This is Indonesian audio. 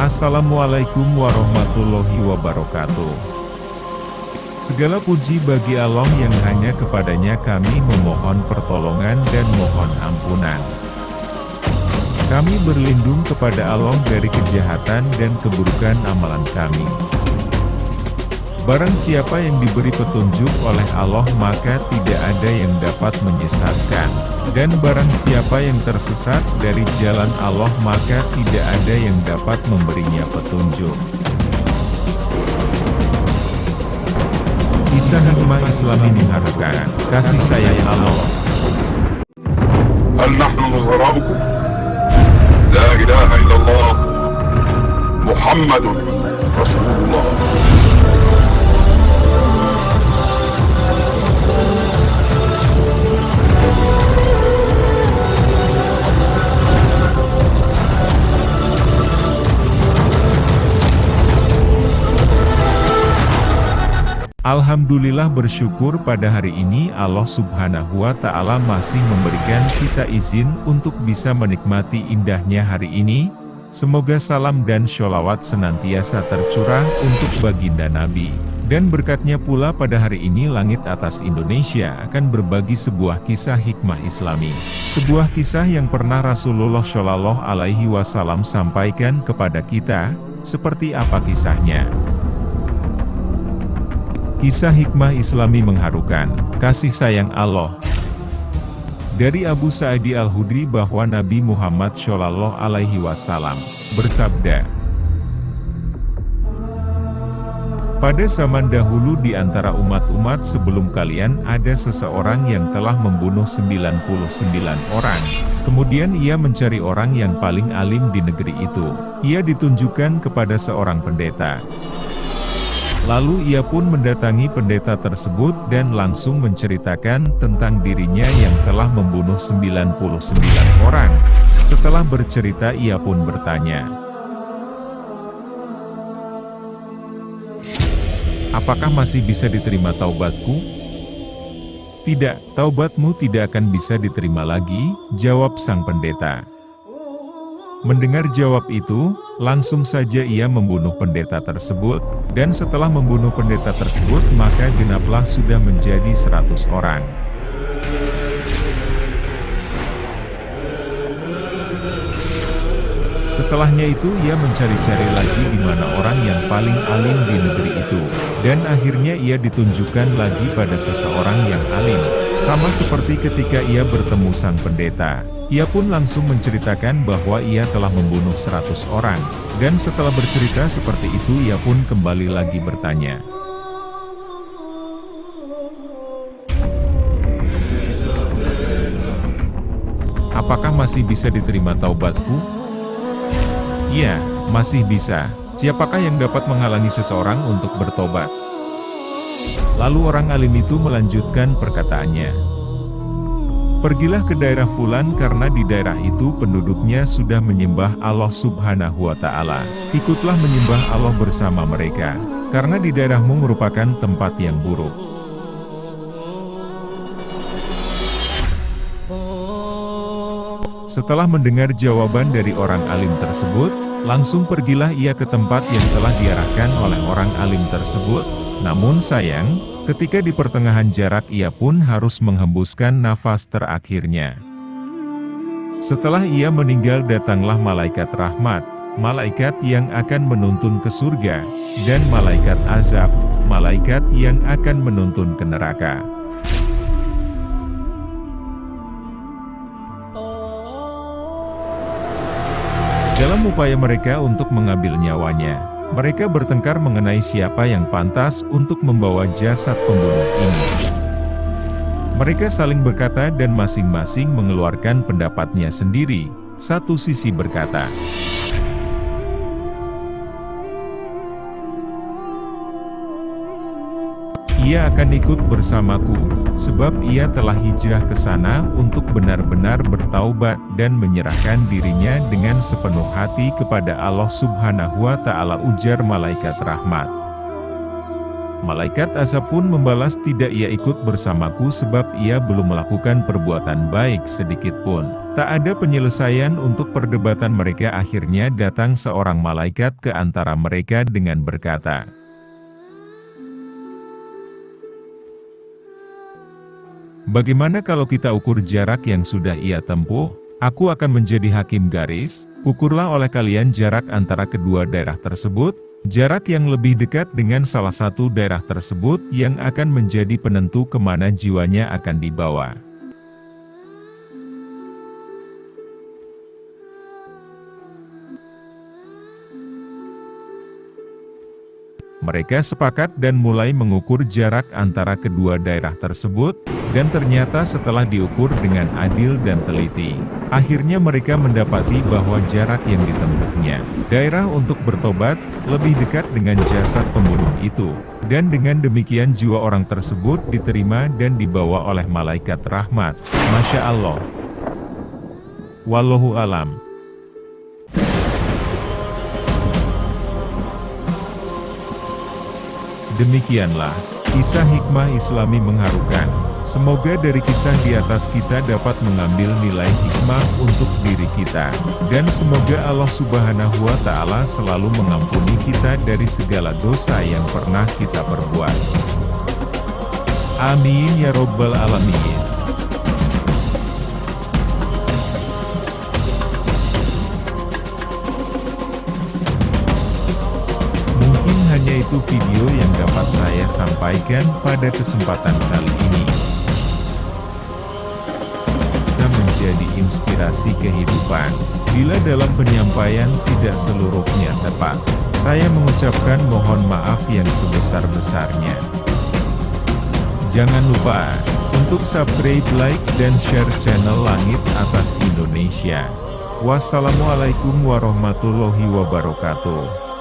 Assalamualaikum warahmatullahi wabarakatuh. Segala puji bagi Allah yang hanya kepadanya kami memohon pertolongan dan mohon ampunan. Kami berlindung kepada Allah dari kejahatan dan keburukan amalan kami. Barang siapa yang diberi petunjuk oleh Allah maka tidak ada yang dapat menyesatkan. Dan barang siapa yang tersesat dari jalan Allah maka tidak ada yang dapat memberinya petunjuk. Kisah hikmah Islami mengharapkan kasih sayang Allah. هل نحن نظراؤكم؟ لا إله إلا الله محمد رسول الله. Alhamdulillah, bersyukur pada hari ini Allah Subhanahu wa Ta'ala masih memberikan kita izin untuk bisa menikmati indahnya hari ini. Semoga salam dan sholawat senantiasa tercurah untuk baginda Nabi. Dan berkatnya pula pada hari ini langit atas Indonesia akan berbagi sebuah kisah hikmah Islami. Sebuah kisah yang pernah Rasulullah Shallallahu Alaihi Wasallam sampaikan kepada kita. Seperti apa kisahnya? Kisah hikmah Islami mengharukan, kasih sayang Allah. Dari Abu Sa'id Al-Khudri bahwa Nabi Muhammad Shallallahu Alaihi Wasallam bersabda, pada zaman dahulu di antara umat-umat sebelum kalian ada seseorang yang telah membunuh 99 orang. Kemudian ia mencari orang yang paling alim di negeri itu. Ia ditunjukkan kepada seorang pendeta. Lalu ia pun mendatangi pendeta tersebut dan langsung menceritakan tentang dirinya yang telah membunuh 99 orang. Setelah bercerita ia pun bertanya, apakah masih bisa diterima taubatku? Tidak, taubatmu tidak akan bisa diterima lagi, jawab sang pendeta. Mendengar jawab itu, langsung saja ia membunuh pendeta tersebut, dan setelah membunuh pendeta tersebut maka genaplah sudah menjadi 100 orang. Setelahnya itu ia mencari-cari lagi di mana orang yang paling alim di negeri itu, dan akhirnya ia ditunjukkan lagi pada seseorang yang alim, sama seperti ketika ia bertemu sang pendeta. Ia pun langsung menceritakan bahwa ia telah membunuh 100 orang, dan setelah bercerita seperti itu ia pun kembali lagi bertanya, apakah masih bisa diterima taubatku? Iya, masih bisa. Siapakah yang dapat menghalangi seseorang untuk bertobat? Lalu orang alim itu melanjutkan perkataannya, pergilah ke daerah Fulan karena di daerah itu penduduknya sudah menyembah Allah Subhanahu wa Ta'ala. Ikutlah menyembah Allah bersama mereka, karena di daerahmu merupakan tempat yang buruk. Setelah mendengar jawaban dari orang alim tersebut, langsung pergilah ia ke tempat yang telah diarahkan oleh orang alim tersebut. Namun sayang, ketika di pertengahan jarak ia pun harus menghembuskan nafas terakhirnya. Setelah ia meninggal datanglah malaikat rahmat, malaikat yang akan menuntun ke surga, dan malaikat azab, malaikat yang akan menuntun ke neraka. Dalam upaya mereka untuk mengambil nyawanya, mereka bertengkar mengenai siapa yang pantas untuk membawa jasad pembunuh ini. Mereka saling berkata dan masing-masing mengeluarkan pendapatnya sendiri. Satu sisi berkata, ia akan ikut bersamaku, sebab ia telah hijrah ke sana untuk benar-benar bertaubat dan menyerahkan dirinya dengan sepenuh hati kepada Allah Subhanahu wa Ta'ala, ujar malaikat rahmat. Malaikat azab pun membalas, tidak, ia ikut bersamaku sebab ia belum melakukan perbuatan baik sedikit pun. Tak ada penyelesaian untuk perdebatan mereka. Akhirnya datang seorang malaikat ke antara mereka dengan berkata, "Bagaimana kalau kita ukur jarak yang sudah ia tempuh? Aku akan menjadi hakim garis, ukurlah oleh kalian jarak antara kedua daerah tersebut. Jarak yang lebih dekat dengan salah satu daerah tersebut yang akan menjadi penentu kemana jiwanya akan dibawa." Mereka sepakat dan mulai mengukur jarak antara kedua daerah tersebut, dan ternyata setelah diukur dengan adil dan teliti, akhirnya mereka mendapati bahwa jarak yang ditempuhnya, daerah untuk bertobat, lebih dekat dengan jasad pembunuh itu. Dan dengan demikian jiwa orang tersebut diterima dan dibawa oleh malaikat rahmat. Masya Allah. Wallahu alam. Demikianlah kisah hikmah Islami mengharukan. Semoga dari kisah di atas kita dapat mengambil nilai hikmah untuk diri kita. Dan semoga Allah Subhanahu wa Ta'ala selalu mengampuni kita dari segala dosa yang pernah kita perbuat. Amin ya Rabbal Alamin. Hanya itu video yang dapat saya sampaikan pada kesempatan kali ini. Kita menjadi inspirasi kehidupan. Bila dalam penyampaian tidak seluruhnya tepat, saya mengucapkan mohon maaf yang sebesar-besarnya. Jangan lupa untuk subscribe, like, dan share channel Langit Atas Indonesia. Wassalamualaikum warahmatullahi wabarakatuh.